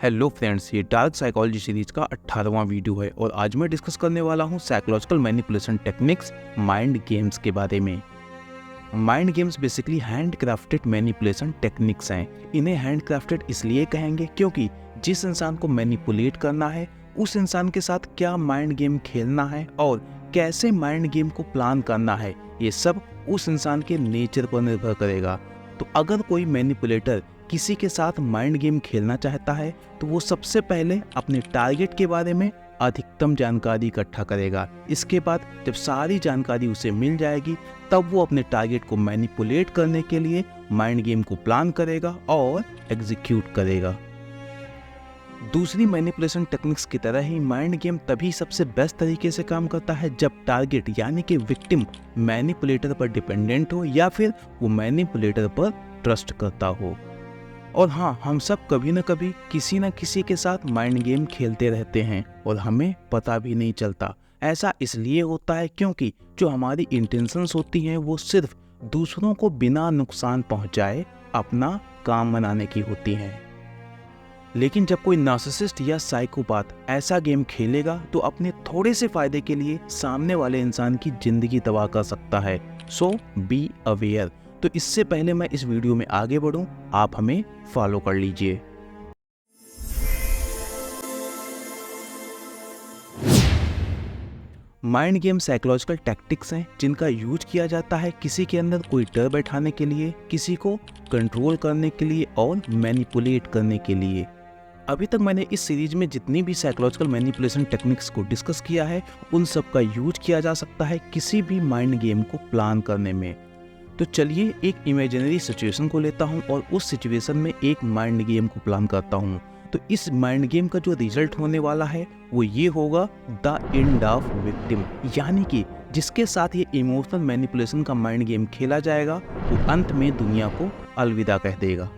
Hello friends, ये dark psychology series का 18वां video है और आज मैं डिस्कस करने वाला हूँ psychological manipulation techniques mind games के बारे में। Mind games basically hand crafted manipulation techniques हैं। इन्हें हैंड क्राफ्टेड इसलिए कहेंगे क्योंकि जिस इंसान को मैनिपुलेट करना है उस इंसान के साथ क्या माइंड गेम खेलना है और कैसे माइंड गेम को प्लान करना है, ये सब उस इंसान के नेचर पर निर्भर करेगा। तो अगर कोई मैनिपुलेटर किसी के साथ माइंड गेम खेलना चाहता है तो वो सबसे पहले अपने टारगेट के बारे में अधिकतम जानकारी इकट्ठा करेगा। इसके बाद जब सारी जानकारी उसे मिल जाएगी तब वो अपने टारगेट को मैनिपुलेट करने के लिए माइंड गेम को प्लान करेगा और एग्जीक्यूट करेगा। दूसरी मैनिपुलेशन टेक्निक्स की तरह ही माइंड गेम तभी सबसे बेस्ट तरीके से काम करता है जब टारगेट यानी कि विक्टिम मैनिपुलेटर पर डिपेंडेंट हो या फिर वो मैनिपुलेटर पर ट्रस्ट करता हो। और हाँ, हम सब कभी न कभी किसी न किसी के साथ माइंड गेम खेलते रहते हैं और हमें पता भी नहीं चलता। ऐसा इसलिए होता है क्योंकि जो हमारी इंटेंशंस होती हैं वो सिर्फ दूसरों को बिना नुकसान पहुंचाए अपना काम बनाने की होती हैं। लेकिन जब कोई नार्सिसिस्ट या साइकोपाथ ऐसा गेम खेलेगा तो अपने थोड़े से फायदे के लिए सामने वाले इंसान की जिंदगी तबाह कर सकता है। सो बी अवेयर। तो इससे पहले मैं इस वीडियो में आगे बढ़ूं, आप हमें फॉलो कर लीजिए। माइंड गेम साइकोलॉजिकल टैक्टिक्स हैं जिनका यूज किया जाता है किसी के अंदर कोई डर बैठाने के लिए, किसी को कंट्रोल करने के लिए और मैनिपुलेट करने के लिए। अभी तक मैंने इस सीरीज में जितनी भी साइकोलॉजिकल मैनिपुलेशन टेक्निक्स को डिस्कस किया है उन सब का यूज किया जा सकता है किसी भी माइंड गेम को प्लान करने में। तो चलिए एक इमेजिनरी सिचुएशन को लेता हूं और उस सिचुएशन में एक माइंड गेम को प्लान करता हूं। तो इस माइंड गेम का जो रिजल्ट होने वाला है वो ये होगा, द एंड ऑफ विक्टिम। यानी कि जिसके साथ ये इमोशनल मैनिपुलेशन का माइंड गेम खेला जाएगा वो अंत में दुनिया को अलविदा कह देगा।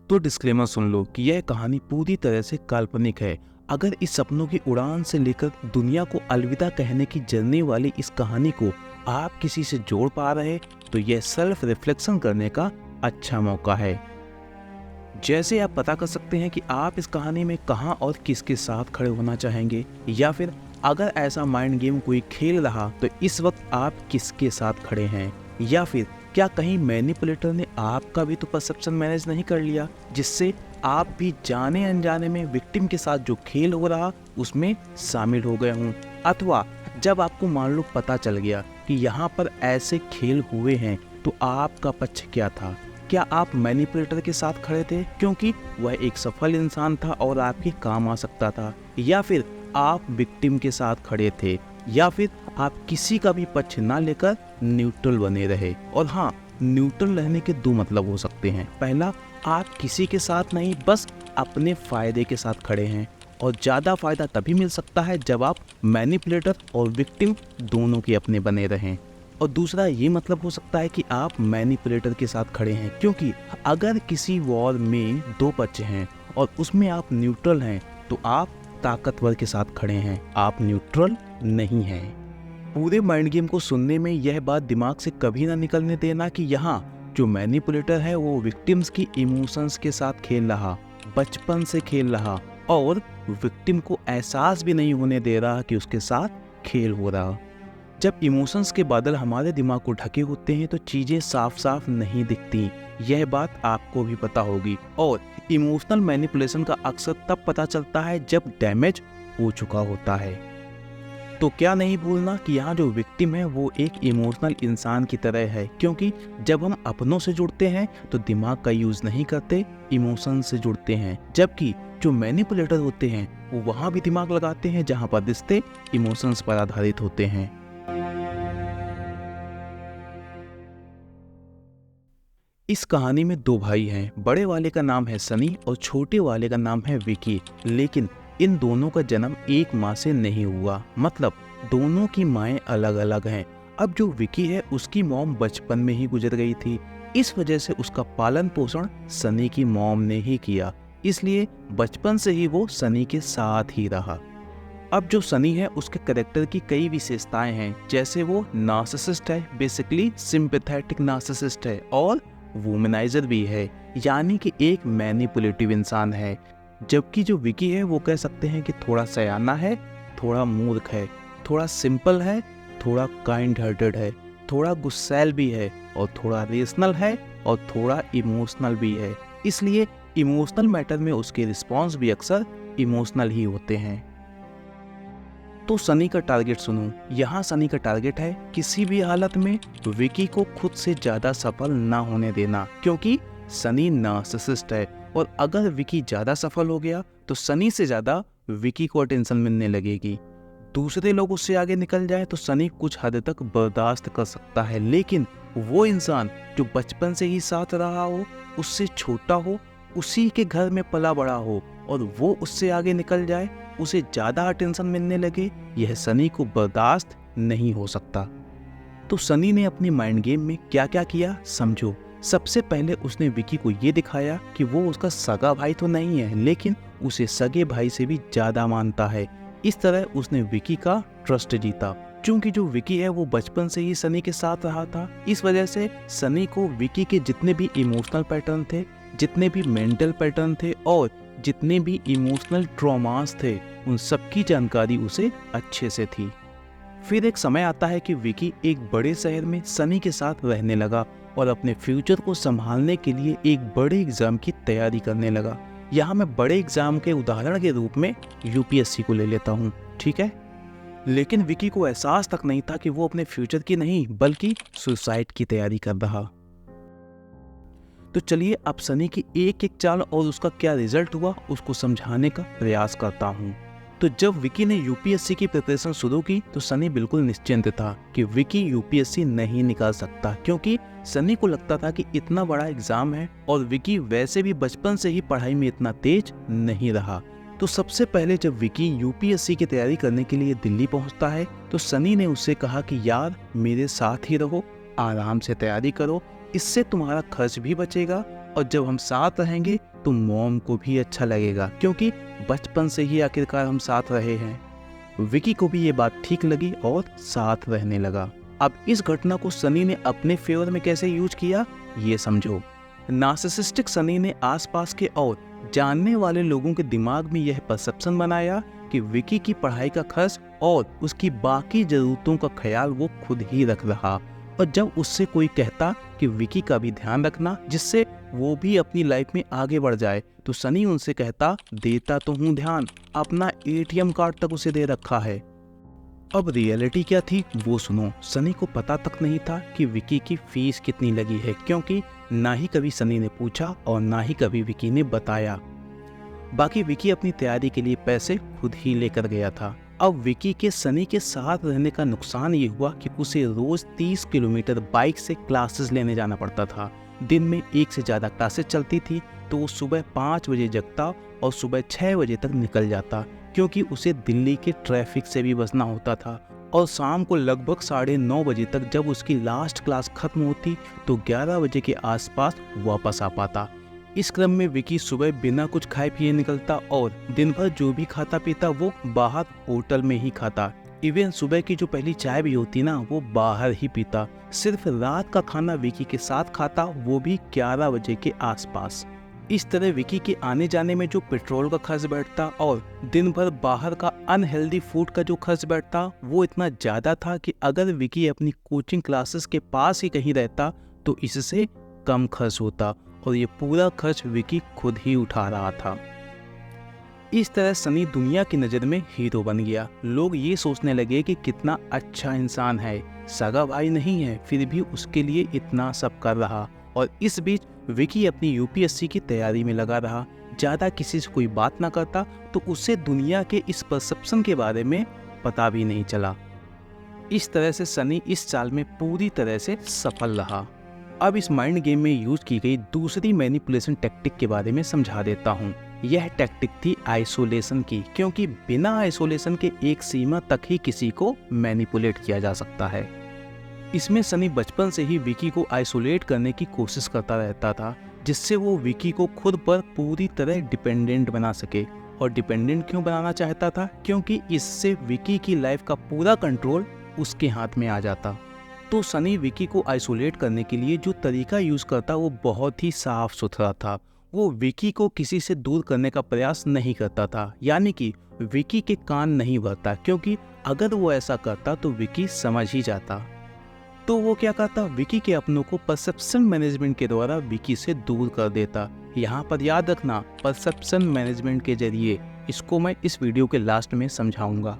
तो डिस्क्लेमर सुन लो कि यह कहानी पूरी तरह से काल्पनिक है। अगर इस सपनों की उड़ान से लेकर दुनिया को अलविदा कहने की जर्नी वाली इस कहानी को आप किसी से जोड़ पा रहे तो यह सेल्फ रिफ्लेक्शन करने का अच्छा मौका है। जैसे आप पता कर सकते हैं कि आप इस कहानी में कहां और किसके साथ खड़े होना चाहेंगे, या फिर अगर ऐसा माइंड गेम कोई खेल रहा तो इस वक्त आप किसके साथ खड़े हैं, या फिर क्या कहीं मैनिपुलेटर ने आपका भी तो परसेप्शन मैनेज नहीं कर लिया जिससे आप भी जाने अनजाने में विक्टिम के साथ जो खेल हो रहा उसमें शामिल हो गए हों। अथवा जब आपको मान लो पता चल गया कि यहाँ पर ऐसे खेल हुए हैं तो आपका पक्ष क्या था? क्या आप मैनिपुलेटर के साथ खड़े थे क्योंकि वह एक सफल इंसान था और आपके काम आ सकता था, या फिर आप विक्टिम के साथ खड़े थे, या फिर आप किसी का भी पक्ष ना लेकर न्यूट्रल बने रहे? और हाँ, न्यूट्रल रहने के दो मतलब हो सकते हैं। पहला, आप किसी के साथ नहीं बस अपने फायदे के साथ खड़े हैं, और ज़्यादा फायदा तभी मिल सकता है जब आप मैनिपुलेटर और विक्टिम दोनों के अपने बने रहें। और दूसरा ये मतलब हो सकता है कि आप मैनिपुलेटर के साथ खड़े हैं क्योंकि अगर किसी वॉर में दो पक्ष हैं और उसमें आप न्यूट्रल हैं तो आप ताकतवर के साथ खड़े हैं, आप न्यूट्रल नहीं हैं। पूरे माइंड गेम को सुनने में यह बात दिमाग से कभी ना निकलने देना कि यहाँ जो मैनिपुलेटर है वो विक्टिम्स की इमोशंस के साथ खेल रहा, बचपन से खेल रहा, और विक्टिम को एहसास भी नहीं होने दे रहा कि उसके साथ खेल हो रहा। जब इमोशंस के बादल हमारे दिमाग को ढके होते हैं तो चीजें साफ साफ नहीं दिखती, यह बात आपको भी पता होगी। और इमोशनल मैनिपुलेशन का अक्सर तब पता चलता है जब डैमेज हो चुका होता है। तो क्या नहीं भूलना कि यहाँ जो विक्टिम है वो एक इमोशनल इंसान की तरह है, क्योंकि जब हम अपनों से जुड़ते हैं तो दिमाग का यूज नहीं करते, इमोशन से जुड़ते हैं। जबकि जो मैनिपुलेटर होते हैं वो वहाँ भी दिमाग लगाते हैं जहाँ पर रिश्ते इमोशंस पर आधारित होते हैं। इस कहानी में दो भाई हैं, बड़े वाले का नाम है सनी और छोटे वाले का नाम है विकी। लेकिन इन दोनों का जन्म एक माँ से नहीं हुआ, मतलब दोनों की माएँ अलग अलग हैं। अब जो विकी है उसकी मॉम बचपन में ही गुजर गई थी, इस वजह से उसका पालन पोषण सनी की मॉम ने ही किया, इसलिए बचपन से ही वो सनी के साथ ही रहा। अब जो सनी है उसके कैरेक्टर की कई विशेषताएं हैं, जैसे वो नार्सिसिस्ट है, बेसिकली सिंपैथेटिक नार्सिसिस्ट है, और वुमेनाइजर भी है, यानी कि एक मैनिपुलेटिव इंसान है। जबकि जो विकी है वो कह सकते हैं कि थोड़ा सयाना है, थोड़ा मूर्ख है, थोड़ा सिंपल है, थोड़ा काइंड हार्टेड है, थोड़ा गुस्सैल भी है और थोड़ा रेशनल है और थोड़ा इमोशनल भी है। इसलिए इमोशनल मैटर में उसके रिस्पॉन्स भी अक्सर इमोशनल ही होते हैं। तो सनी का टारगेट सुनो। यहाँ सनी का टारगेट है किसी भी हालत में विकी को खुद से ज्यादा सफल ना होने देना, क्योंकि सनी नार्सिसिस्ट है और अगर विकी ज्यादा सफल हो गया तो सनी से ज्यादा विकी को अटेंशन मिलने लगेगी। दूसरे लोग उससे आगे निकल जाए तो सनी कुछ हद तक बर्दाश्त कर सकता है, लेकिन वो इंसान जो बचपन से ही साथ रहा हो, उससे छोटा हो, उसी के घर में पला बड़ा हो और वो उससे आगे निकल जाए, उसे ज्यादा अटेंशन मिलने लगे, यह सनी को बर्दाश्त नहीं हो सकता। तो सनी ने अपने माइंड गेम में क्या क्या किया समझो। सबसे पहले उसने विकी को ये दिखाया कि वो उसका सगा भाई तो नहीं है, लेकिन उसे सगे भाई से भी ज्यादा मानता है। इस तरह उसने विकी का ट्रस्ट जीता। क्योंकि जो विकी है वो बचपन से ही सनी के साथ रहा था, इस वजह से सनी को विकी के जितने भी इमोशनल पैटर्न थे, जितने भी मेंटल पैटर्न थे और जितने भी इमोशनल ट्रॉमास थे, उन सब की जानकारी उसे अच्छे से थी। फिर एक समय आता है कि विकी एक बड़े शहर में सनी के साथ रहने लगा और अपने फ्यूचर को संभालने के लिए एक बड़े एग्जाम की तैयारी करने लगा। यहाँ मैं बड़े एग्जाम के उदाहरण के रूप में यूपीएससी को ले लेता हूँ, ठीक है। लेकिन विकी को एहसास तक नहीं था कि वो अपने फ्यूचर की नहीं बल्कि सुसाइड की तैयारी कर रहा। तो चलिए अब सनी की एक एक चाल और उसका क्या रिजल्ट हुआ उसको समझाने का प्रयास करता हूँ। तो जब विकी ने यूपीएससी की प्रिपरेशन शुरू की तो सनी बिल्कुल निश्चिंत था कि विकी यूपीएससी नहीं निकाल सकता, क्योंकि सनी को लगता था कि इतना बड़ा एग्जाम है और विकी वैसे भी बचपन से ही पढ़ाई में इतना तेज नहीं रहा। तो सबसे पहले जब विकी यूपीएससी की तैयारी करने के लिए दिल्ली पहुंचता है तो सनी ने उससे कहा कि यार मेरे साथ ही रहो, आराम से तैयारी करो, इससे तुम्हारा खर्च भी बचेगा और जब हम साथ रहेंगे तो मॉम को भी अच्छा लगेगा, क्योंकि बचपन से ही आखिरकार हम साथ रहे हैं। विकी को भी ये बात ठीक लगी और साथ रहने लगा। अब इस घटना को सनी ने अपने फेवर में कैसे यूज किया ये समझो। नार्सिसिस्टिक सनी ने आसपास के और जानने वाले लोगों के दिमाग में यह परसेप्शन बनाया कि विकी की पढ़ाई का खर्च और उसकी बाकी जरूरतों का ख्याल वो खुद ही रख रहा, और जब उससे कोई कहता कि विकी का भी ध्यान रखना जिससे वो भी अपनी लाइफ में आगे बढ़ जाए, तो सनी उनसे कहता देता तो हूँ ध्यान, अपना एटीएम कार्ड तक उसे दे रखा है। अब रियलिटी क्या थी वो सुनो। सनी को पता तक नहीं था कि विकी की फीस कितनी लगी है, क्योंकि ना ही कभी सनी ने पूछा और ना ही कभी विकी ने बताया। बाकी विकी अपनी तैयारी के लिए पैसे खुद ही लेकर गया था। अब विकी के सनी के साथ रहने का नुकसान ये हुआ कि उसे रोज 30 किलोमीटर बाइक से क्लासेस लेने जाना पड़ता था। दिन में 1 से ज़्यादा क्लासेस चलती थी तो वो सुबह 5 बजे जगता और सुबह 6 बजे तक निकल जाता, क्योंकि उसे दिल्ली के ट्रैफिक से भी बचना होता था। और शाम को लगभग 9:30 बजे तक जब उसकी लास्ट क्लास खत्म होती तो 11 बजे के आसपास वापस आ पाता। इस क्रम में विकी सुबह बिना कुछ खाए पिए निकलता और दिन भर जो भी खाता पीता वो बाहर होटल में ही खाता। इवन सुबह की जो पहली चाय भी होती ना वो बाहर ही पीता। सिर्फ रात का खाना विकी के साथ खाता, वो भी 11 बजे के आसपास। इस तरह विकी के आने जाने में जो पेट्रोल का खर्च बैठता और दिन भर बाहर का अनहेल्दी फूड का जो खर्च बैठता वो इतना ज़्यादा था कि अगर विकी अपनी कोचिंग क्लासेस के पास ही कहीं रहता तो इससे कम खर्च होता, और ये पूरा खर्च विकी खुद ही उठा रहा था। इस तरह सनी दुनिया की नज़र में हीरो बन गया। लोग ये सोचने लगे कि कितना अच्छा इंसान है, सगा भाई नहीं है फिर भी उसके लिए इतना सब कर रहा। और इस बीच विकी अपनी यूपीएससी की तैयारी में लगा रहा, ज़्यादा किसी से कोई बात ना करता तो उसे दुनिया के इस परसेप्शन के बारे में पता भी नहीं चला। इस तरह से सनी इस साल में पूरी तरह से सफल रहा। अब इस माइंड गेम में यूज की गई दूसरी मैनिपुलेशन टेक्टिक के बारे में समझा देता हूँ। यह टेक्टिक थी आइसोलेशन की, क्योंकि बिना आइसोलेशन के एक सीमा तक ही किसी को मैनिपुलेट किया जा सकता है। इसमें सनी बचपन से ही विकी को आइसोलेट करने की कोशिश करता रहता था, जिससे वो विकी को खुद पर पूरी तरह डिपेंडेंट बना सके। और डिपेंडेंट क्यों बनाना चाहता था? क्योंकि इससे विकी की लाइफ का पूरा कंट्रोल उसके हाथ में आ जाता। तो सनी विकी को आइसोलेट करने के लिए जो तरीका यूज करता वो बहुत ही साफ सुथरा था। वो विकी को किसी से दूर करने का प्रयास नहीं करता था, यानी कि विकी के कान नहीं भरता, क्योंकि अगर वो ऐसा करता तो विकी समझ ही जाता। तो वो क्या करता, विकी के अपनों को परसेप्शन मैनेजमेंट के द्वारा विकी से दूर कर देता। यहाँ पर याद रखना, परसेप्शन मैनेजमेंट के जरिए, इसको मैं इस वीडियो के लास्ट में समझाऊंगा।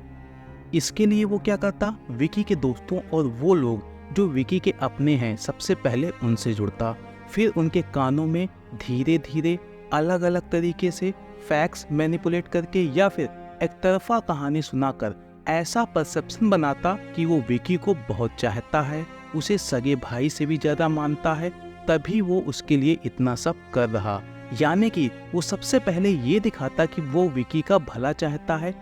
इसके लिए वो क्या करता, विकी के दोस्तों और वो लोग जो विकी के अपने हैं सबसे पहले उनसे जुड़ता, फिर उनके कानों में धीरे धीरे अलग अलग तरीके से फैक्ट्स मैनिपुलेट करके या फिर एक तरफा कहानी सुनाकर ऐसा परसेप्शन बनाता कि वो विकी को बहुत चाहता है, उसे सगे भाई से भी ज़्यादा मानता है, तभी वो उसके लिए इतना सब कर रहा। यानी कि वो सबसे पहले ये दिखाता कि वो विकी का भला चाहता है।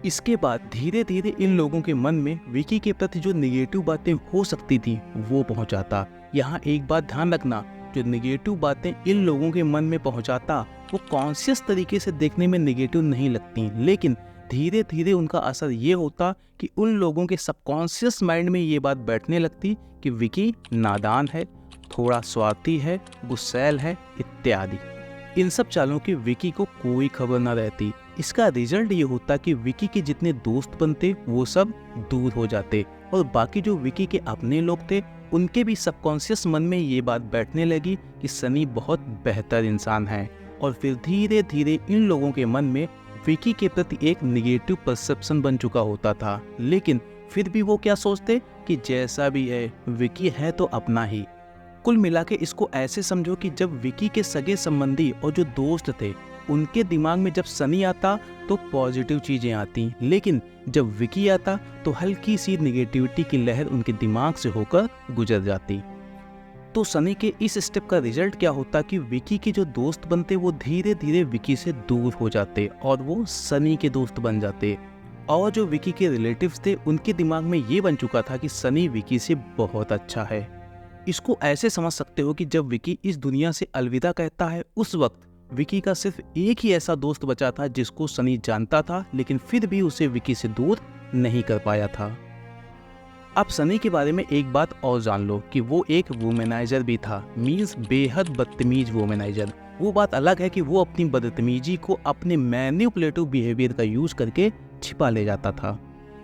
इसके बाद धीरे धीरे इन लोगों के मन में विकी के प्रति जो निगेटिव बातें हो सकती थी वो पहुंचाता। यहाँ एक बात ध्यान रखना, जो निगेटिव बातें इन लोगों के मन में पहुंचाता वो कॉन्शियस तरीके से देखने में निगेटिव नहीं लगती, लेकिन धीरे धीरे उनका असर ये होता कि उन लोगों के सबकॉन्शियस माइंड में ये बात बैठने लगती कि विकी नादान है, थोड़ा स्वार्थी है, गुस्सैल है इत्यादि। इन सब चालों की विकी को कोई खबर न रहती। इसका रिजल्ट ये होता कि विकी के जितने दोस्त बनते वो सब दूर हो जाते और बाकी जो विकी के अपने लोग थे उनके भी सबकॉन्शियस मन में ये बात बैठने लगी कि सनी बहुत बेहतर इंसान है। और फिर धीरे धीरे इन लोगों के मन में विकी के प्रति एक निगेटिव परसेप्शन बन चुका होता था, लेकिन फिर भी वो क्या सोचते कि जैसा भी है विकी है तो अपना ही। कुल मिला के इसको ऐसे समझो कि जब विकी के सगे संबंधी और जो दोस्त थे उनके दिमाग में जब सनी आता तो पॉजिटिव चीजें आती, लेकिन जब विकी आता तो हल्की सी निगेटिविटी की लहर उनके दिमाग से होकर गुजर जाती। तो सनी के इस स्टेप का रिजल्ट क्या होता कि विकी के जो दोस्त बनते वो धीरे धीरे विकी से दूर हो जाते और वो सनी के दोस्त बन जाते। और जो विकी के रिलेटिव्स थे उनके दिमाग में ये बन चुका था कि सनी विकी से बहुत अच्छा है। इसको ऐसे समझ सकते हो कि जब विकी इस दुनिया से अलविदा कहता है उस वक्त विकी का सिर्फ एक ही ऐसा दोस्त बचा था जिसको सनी जानता था, लेकिन फिर भी उसे विकी से दूर नहीं कर पाया था। अब सनी के बारे में एक बात और जान लो कि वो एक वुमेनाइजर भी था, मीन्स बेहद बदतमीज वुमेनाइजर। वो बात अलग है कि वो अपनी बदतमीजी को अपने मैनिपुलेटिव बिहेवियर का यूज करके छिपा ले जाता था।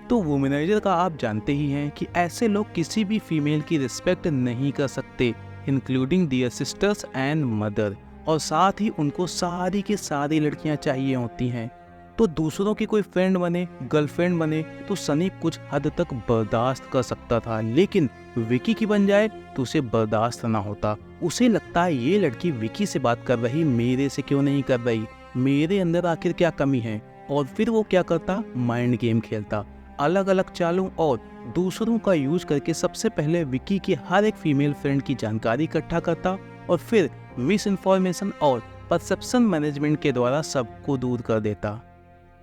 तो वुमेनाइजर का आप जानते ही हैं कि ऐसे लोग किसी भी फीमेल की रिस्पेक्ट नहीं कर सकते, including their sisters and mother, और साथ ही उनको सारी की सारी लड़कियां चाहिए होती हैं। तो दूसरों की कोई फ्रेंड बने, गर्लफ्रेंड बने तो सनी कुछ हद तक बर्दाश्त कर सकता था, लेकिन विकी की बन जाए तो उसे बर्दाश्त ना होता। उसे लगता है ये लड़की विकी से बात कर रही, मेरे से क्यों नहीं कर रही, मेरे अंदर आखिर क्या कमी है। और फिर वो क्या करता, माइंड गेम खेलता, अलग अलग चालों और दूसरों का यूज करके सबसे पहले विकी की हर एक फीमेल फ्रेंड की जानकारी इकट्ठा करता और फिर मिस इन्फॉर्मेशन और परसेप्शन मैनेजमेंट के द्वारा सबको दूर कर देता।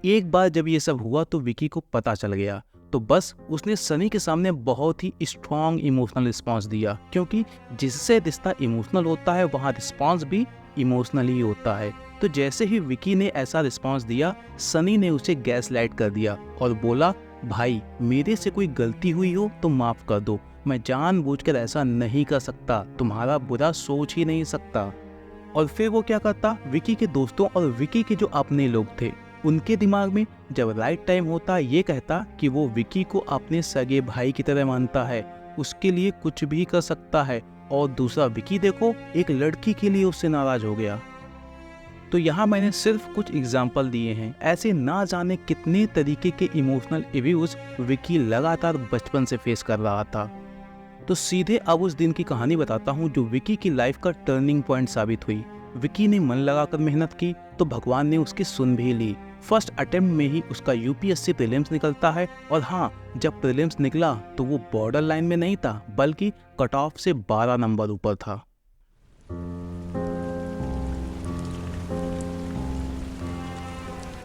एक बार जब ये सब हुआ तो विकी को पता चल गया, तो बस उसने सनी के सामने बहुत ही स्ट्रॉन्ग इमोशनल रिस्पॉन्स दिया, क्योंकि जिससे रिश्ता इमोशनल होता है वहाँ रिस्पॉन्स भी इमोशनल ही होता है। तो जैसे ही विकी ने ऐसा रिस्पॉन्स दिया, सनी ने उसे गैस लाइट कर दिया और बोला, भाई मेरे से कोई गलती हुई हो तो माफ कर दो, मैं जानबूझकर ऐसा नहीं कर सकता, तुम्हारा बुरा सोच ही नहीं सकता। और फिर वो क्या करता, विकी के दोस्तों और विकी के जो अपने लोग थे उनके दिमाग में जब राइट टाइम होता ये कहता कि वो विकी को अपने सगे भाई की तरह मानता है, उसके लिए कुछ भी कर सकता है। और दूसरा विकी देखो एक लड़की के लिए उससे नाराज हो गया। तो यहाँ मैंने सिर्फ कुछ एग्जाम्पल दिए हैं, ऐसे ना जाने कितने तरीके के इमोशनल एब्यूज विकी लगातार बचपन से फेस कर रहा था। तो सीधे अब उस दिन की कहानी बताता हूँ जो विकी की लाइफ का टर्निंग पॉइंट साबित हुई। विकी ने मन लगाकर मेहनत की तो भगवान ने उसकी सुन भी ली। फर्स्ट अटेम्प्ट में ही उसका यूपीएससी प्रीलिम्स निकलता है, और हाँ, जब प्रीलिम्स निकला तो वो बॉर्डर लाइन में नहीं था बल्कि कट ऑफ से 12 नंबर ऊपर था।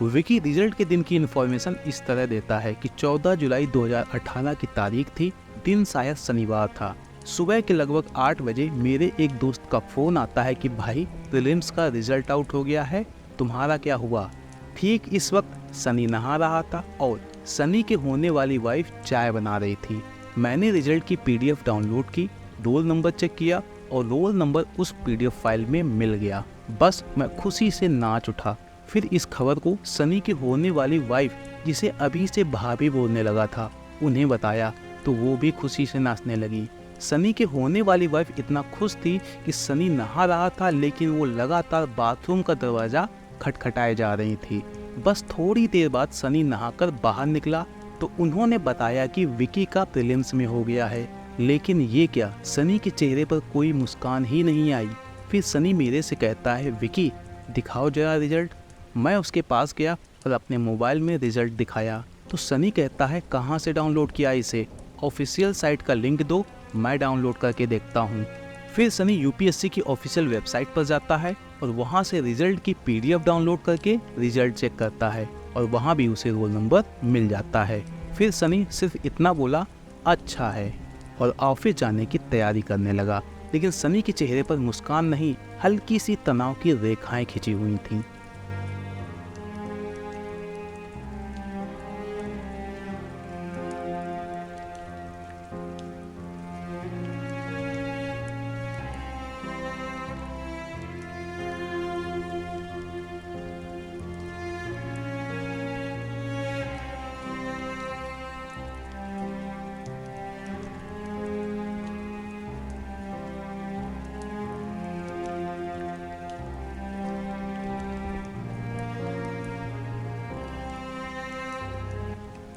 विकी रिजल्ट के दिन की इन्फॉर्मेशन इस तरह देता है कि 14 जुलाई 2018 की तारीख थी, दिन शायद शनिवार था। सुबह के लगभग 8 बजे मेरे एक दोस्त का फ़ोन आता है कि भाई प्रीलिम्स का रिजल्ट आउट हो गया है, तुम्हारा क्या हुआ। ठीक इस वक्त सनी नहा रहा था और सनी के होने वाली वाइफ चाय बना रही थी। मैंने रिजल्ट की पीडीएफ डाउनलोड की, रोल नंबर चेक किया और रोल नंबर उस पीडीएफ फाइल में मिल गया। बस मैं खुशी से नाच उठा। फिर इस खबर को सनी की होने वाली वाइफ, जिसे अभी से भाभी बोलने लगा था, उन्हें बताया तो वो भी खुशी से नाचने लगी। सनी के होने वाली वाइफ इतना खुश थी कि सनी नहा रहा था लेकिन वो लगातार बाथरूम का दरवाज़ा खटखटाए जा रही थी। बस थोड़ी देर बाद सनी नहाकर बाहर निकला तो उन्होंने बताया कि विकी का प्रीलिम्स में हो गया है। लेकिन ये क्या, सनी के चेहरे पर कोई मुस्कान ही नहीं आई। फिर सनी मेरे से कहता है, विकी दिखाओ जरा रिजल्ट। मैं उसके पास गया और अपने मोबाइल में रिजल्ट दिखाया तो सनी कहता है, कहाँ से डाउनलोड किया इसे? ऑफिशियल साइट का लिंक दो, मैं डाउनलोड करके देखता हूँ। फिर सनी यूपीएससी की ऑफिशियल वेबसाइट पर जाता है और वहाँ से रिजल्ट की पीडीएफ डाउनलोड करके रिजल्ट चेक करता है और वहाँ भी उसे रोल नंबर मिल जाता है। फिर सनी सिर्फ इतना बोला, अच्छा है, और ऑफिस जाने की तैयारी करने लगा। लेकिन सनी के चेहरे पर मुस्कान नहीं, हल्की सी तनाव की रेखाएं खिंची हुई थीं।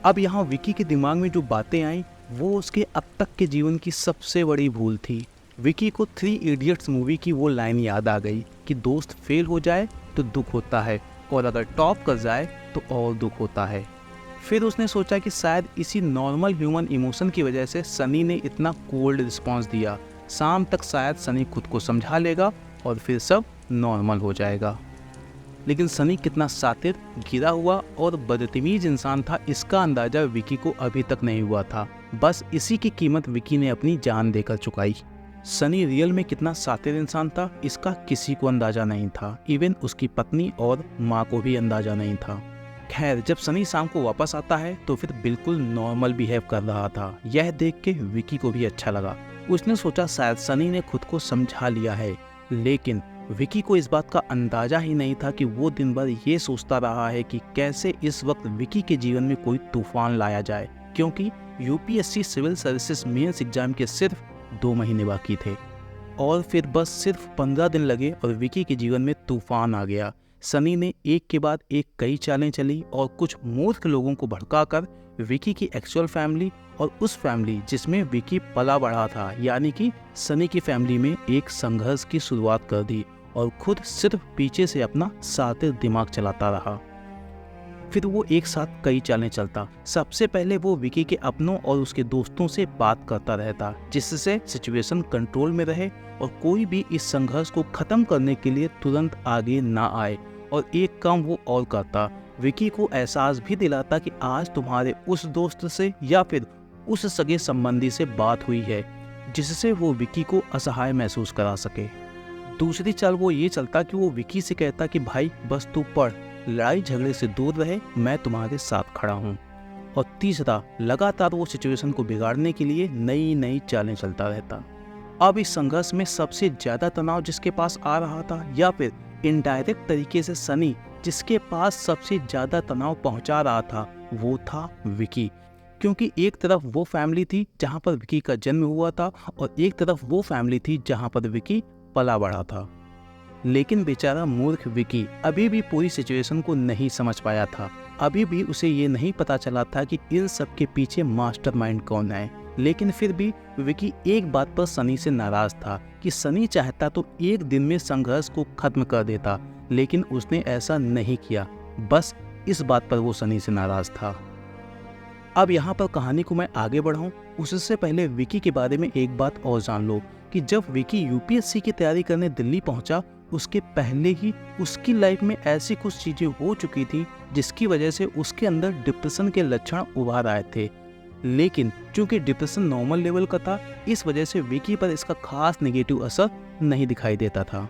अब यहाँ विकी के दिमाग में जो बातें आई वो उसके अब तक के जीवन की सबसे बड़ी भूल थी। विकी को 3 इडियट्स मूवी की वो लाइन याद आ गई कि दोस्त फेल हो जाए तो दुख होता है और अगर टॉप कर जाए तो और दुख होता है। फिर उसने सोचा कि शायद इसी नॉर्मल ह्यूमन इमोशन की वजह से सनी ने इतना कोल्ड रिस्पॉन्स दिया। शाम तक शायद सनी खुद को समझा लेगा और फिर सब नॉर्मल हो जाएगा। लेकिन सनी कितना शातिर, गिरा हुआ और बदतमीज इंसान था, इसका अंदाजा विकी को अभी तक नहीं हुआ था। बस इसी की कीमत विकी ने अपनी जान देकर चुकाई। सनी रियल में कितना शातिर इंसान था, इसका किसी को अंदाजा नहीं था। इवन उसकी पत्नी और माँ को भी अंदाजा नहीं था। खैर, जब सनी शाम को वापस आता है तो फिर बिल्कुल नॉर्मल बिहेव कर रहा था। यह देख के विकी को भी अच्छा लगा। उसने सोचा शायद सनी ने खुद को समझा लिया है। लेकिन विकी को इस बात का अंदाजा ही नहीं था कि वो दिन भर ये सोचता रहा है कि कैसे इस वक्त विकी के जीवन में कोई तूफान लाया जाए, क्योंकि UPSC civil services mains exam के सिर्फ 2 महीने बाकी थे और फिर बस सिर्फ 15 दिन लगे और विकी के जीवन में तूफान आ गया। सनी ने एक के बाद एक कई चालें चली और कुछ मूर्ख लोगों को भड़काकर विकी की एक्चुअल फैमिली और उस फैमिली जिसमें विकी पला बढ़ा था, यानी कि सनी की फैमिली में एक संघर्ष की शुरुआत कर दी और खुद सिर्फ पीछे से अपना शातिर दिमाग चलाता रहा। फिर वो एक साथ कई चालें चलता। सबसे पहले वो विकी के अपनों और उसके दोस्तों से बात करता रहता, जिससे सिचुएशन कंट्रोल में रहे और कोई भी इस संघर्ष को खत्म करने के लिए तुरंत आगे ना आए। और एक काम वो और करता, विकी को एहसास भी दिलाता कि आज तुम्हारे उस दोस्त से या फिर उस सगे संबंधी से बात हुई है, जिससे वो विकी को असहाय महसूस करा सके। दूसरी चाल वो ये चलता कि वो विकी से कहता कि भाई बस तू पढ़, लड़ाई झगड़े से दूर रहे, मैं तुम्हारे साथ खड़ा हूँ। और तीसरा, लगातार वो सिचुएशन को बिगाड़ने के लिए नई नई चालें चलता रहता। अब इस संघर्ष में सबसे ज्यादा तनाव जिसके पास आ रहा था, या फिर इनडायरेक्ट तरीके से सनी जिसके पास सबसे ज्यादा तनाव पहुंचा रहा था, वो था विकी। क्योंकि एक तरफ वो फैमिली थी जहां पर विकी का जन्म हुआ था और एक तरफ वो फैमिली थी जहां पर विकी पला बढ़ा था। लेकिन बेचारा मूर्ख विकी अभी भी पूरी सिचुएशन को नहीं समझ पाया था। अभी भी उसे ये नहीं पता चला था कि इन सब के पीछे मास्टरमाइंड कौन है। लेकिन फिर भी विकी एक बात पर सनी से नाराज था कि सनी चाहता तो एक दिन में संघर्ष को खत्म कर देता, लेकिन उसने ऐसा नहीं किया। बस इस बात पर वो सनी से नाराज था। अब यहाँ पर कहानी को मैं आगे बढ़ाऊं उससे पहले विकी के बारे में एक बात और जान लो कि जब विकी यूपीएससी की तैयारी करने दिल्ली पहुंचा, उसके पहले ही उसकी लाइफ में ऐसी कुछ चीजें हो चुकी थी जिसकी वजह से उसके अंदर डिप्रेशन के लक्षण उभार आए थे। लेकिन चूंकि डिप्रेशन नॉर्मल लेवल का था, इस वजह से विकी पर इसका खास नेगेटिव असर नहीं दिखाई देता था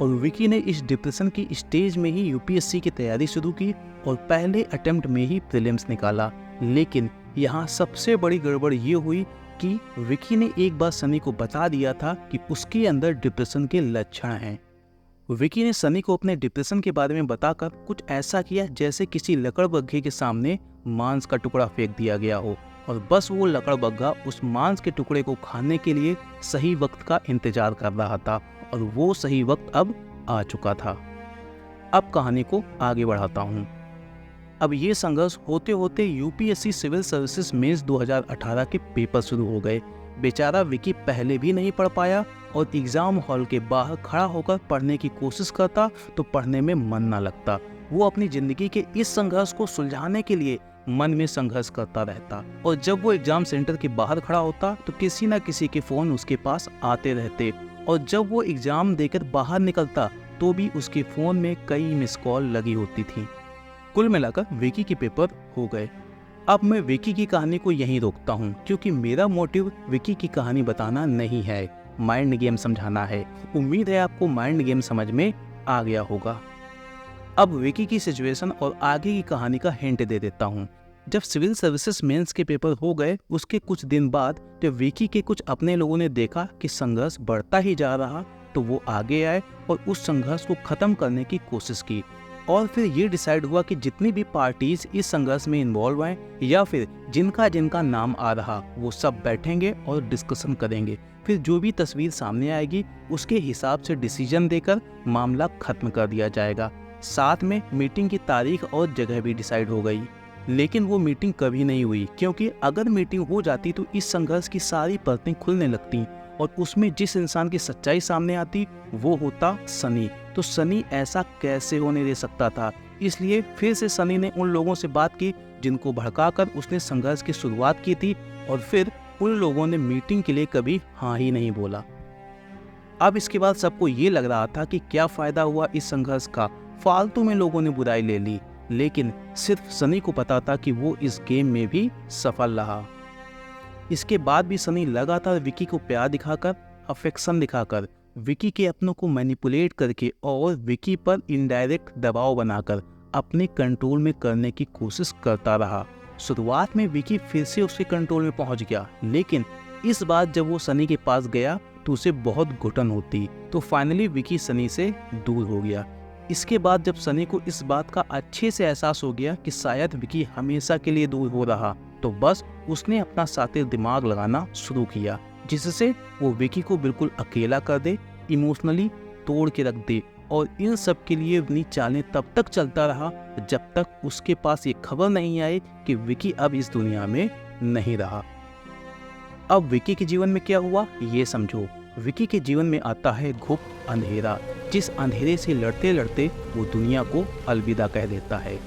और विकी ने इस डिप्रेशन की स्टेज में ही यूपीएससी की तैयारी शुरू की और पहले अटेम्प्ट में ही प्रीलिम्स निकाला। लेकिन यहाँ सबसे बड़ी गड़बड़ ये हुई कि विकी ने एक बार सनी को बता दिया था कि उसके अंदर डिप्रेशन के लक्षण हैं। विकी ने सनी को अपने डिप्रेशन के बारे में बताकर कुछ ऐसा किया जैसे किसी लकड़बग्घे के सामने मांस का टुकड़ा फेंक दिया गया हो और बस वो लकड़बग्घा उस मांस के टुकड़े को खाने के लिए सही वक्त का इंतजार कर रहा था और वो सही वक्त अब आ चुका था। अब कहानी को आगे बढ़ाता हूँ। अब ये संघर्ष होते होते यूपीएससी सिविल सर्विसेज मेंस 2018 के पेपर शुरू हो गए। बेचारा विकी पहले भी नहीं पढ़ पाया और एग्जाम हॉल के बाहर खड़ा होकर पढ़ने की कोशिश करता तो पढ़ने में मन ना लगता। वो अपनी जिंदगी के इस संघर्ष को सुलझाने के लिए मन में संघर्ष करता रहता और जब वो एग्जाम सेंटर के बाहर खड़ा होता तो किसी न किसी के फोन उसके पास आते रहते और जब वो एग्जाम देकर बाहर निकलता तो भी उसके फोन में कई मिस कॉल लगी होती थी। कुल मिलाकर विकी के पेपर हो गए। अब मैं विकी की कहानी को यहीं रोकता हूँ क्योंकि मेरा मोटिव विकी की कहानी बताना नहीं है, माइंड गेम समझाना है। उम्मीद है आपको माइंड गेम समझ में आ गया होगा। अब विकी की सिचुएशन और आगे की कहानी का हिंट दे देता हूँ। जब सिविल सर्विसेज मेंस के पेपर हो गए उसके कुछ दिन बाद जब विकी के कुछ अपने लोगों ने देखा कि संघर्ष बढ़ता ही जा रहा तो वो आगे आए और उस संघर्ष को खत्म करने की कोशिश की और फिर ये डिसाइड हुआ कि जितनी भी पार्टीज इस संघर्ष में इन्वॉल्व हैं या फिर जिनका जिनका नाम आ रहा वो सब बैठेंगे और डिस्कशन करेंगे। फिर जो भी तस्वीर सामने आएगी उसके हिसाब से डिसीजन देकर मामला खत्म कर दिया जाएगा। साथ में मीटिंग की तारीख और जगह भी डिसाइड हो गई। लेकिन वो मीटिंग कभी नहीं हुई क्योंकि अगर मीटिंग हो जाती तो इस संघर्ष की सारी परतें खुलने लगती और उसमें जिस इंसान की सच्चाई सामने आती वो होता सनी। तो सनी ऐसा कैसे होने दे सकता था, इसलिए फिर से सनी ने उन लोगों से बात की जिनको भड़काकर उसने संघर्ष की शुरुआत की थी और फिर उन लोगों ने मीटिंग के लिए कभी हाँ ही नहीं बोला। अब इसके बाद सबको ये लग रहा था कि क्या फायदा हुआ इस संघर्ष का, फालतू में लोगों ने बुराई ले ली, लेकिन सिर्फ सनी को पता था कि वो इस गेम में भी सफल रहा। इसके बाद भी सनी लगातार विकी को प्यार दिखाकर, अफेक्शन दिखाकर, विकी के अपनों को मैनिपुलेट करके और विकी पर इनडायरेक्ट दबाव बनाकर अपने कंट्रोल में करने की कोशिश करता रहा। शुरुआत में विकी फिर से उसके कंट्रोल में पहुंच गया, लेकिन इस बार जब वो सनी के पास गया तो उसे बहुत घुटन होती, तो फाइनली विकी सनी से दूर हो गया। इसके बाद जब सनी को इस बात का अच्छे से एहसास हो गया कि शायद विकी हमेशा के लिए दूर हो रहा, तो बस उसने अपना सातिर दिमाग लगाना शुरू किया जिससे वो विकी को बिल्कुल अकेला कर दे, इमोशनली तोड़ के रख दे। और इन सब के लिए अपनी चालें तब तक चलता रहा जब तक उसके पास ये खबर नहीं आई कि विकी अब इस दुनिया में नहीं रहा। अब विकी के जीवन में क्या हुआ ये समझो। विकी के जीवन में आता है गुप्त अंधेरा, जिस अंधेरे से लड़ते लड़ते वो दुनिया को अलविदा कह देता है।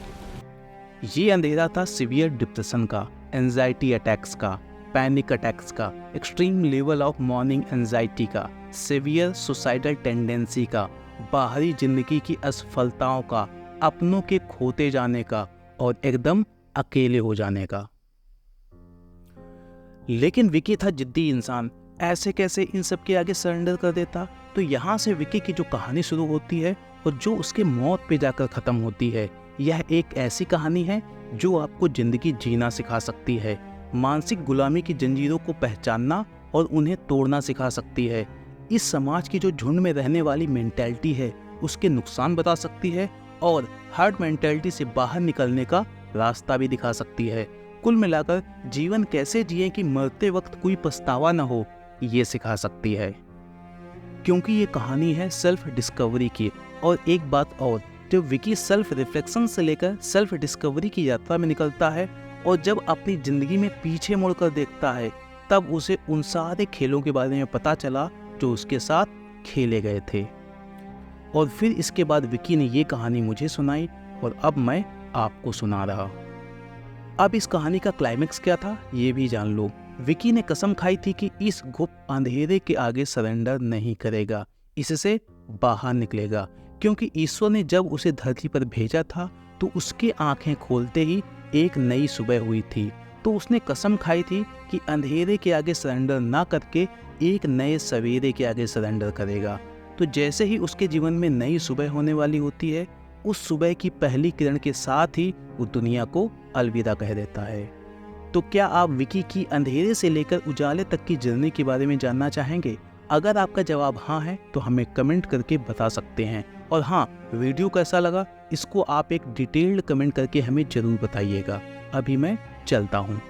ये अंधेरा था सीवियर डिप्रेशन का, एंजाइटी अटैक्स का, पैनिक अटैक्स का, extreme level of morning anxiety का, सीवियर सुसाइडल टेंडेंसी का, बाहरी जिंदगी की असफलताओं का, अपनों के खोते जाने का और एकदम अकेले हो जाने का। लेकिन विकी था जिद्दी इंसान, ऐसे कैसे इन सब के आगे सरेंडर कर देता। तो यहाँ से विकी की जो कहानी शुरू होती है और जो उसके मौत पे जाकर ख़त्म होती है, यह एक ऐसी कहानी है जो आपको ज़िंदगी जीना सिखा सकती है, मानसिक गुलामी की जंजीरों को पहचानना और उन्हें तोड़ना सिखा सकती है, इस समाज की जो झुंड में रहने वाली मेंटालिटी है उसके नुकसान बता सकती है और हर्ड मेंटालिटी से बाहर निकलने का रास्ता भी दिखा सकती है। कुल मिलाकर जीवन कैसे जिए कि मरते वक्त कोई पछतावा न हो, ये सिखा सकती है। क्योंकि ये कहानी है सेल्फ डिस्कवरी की। और एक बात और, जब विकी सेल्फ रिफ्लेक्शन से लेकर सेल्फ डिस्कवरी की यात्रा में निकलता है और जब अपनी जिंदगी में पीछे मुड़कर देखता है तब उसे उन सारे खेलों के बारे में पता चला जो उसके साथ खेले गए थे। और फिर इसके बाद विकी ने ये कहानी मुझे सुनाई और अब मैं आपको सुना रहा। अब इस कहानी का क्लाइमेक्स क्या था ये भी जान लो। विकी ने कसम खाई थी कि इस गुप्त अंधेरे के आगे सरेंडर नहीं करेगा, इससे बाहर निकलेगा, क्योंकि ईश्वर ने जब उसे धरती पर भेजा था तो उसकी आंखें खोलते ही एक नई सुबह हुई थी। तो उसने कसम खाई थी कि अंधेरे के आगे सरेंडर ना करके एक नए सवेरे के आगे सरेंडर करेगा। तो जैसे ही उसके जीवन में नई सुबह होने वाली होती है, उस सुबह की पहली किरण के साथ ही वो दुनिया को अलविदा कह देता है। तो क्या आप विकी की अंधेरे से लेकर उजाले तक की जर्नी के बारे में जानना चाहेंगे? अगर आपका जवाब हाँ है तो हमें कमेंट करके बता सकते हैं। और हाँ, वीडियो कैसा लगा इसको आप एक डिटेल्ड कमेंट करके हमें ज़रूर बताइएगा। अभी मैं चलता हूँ।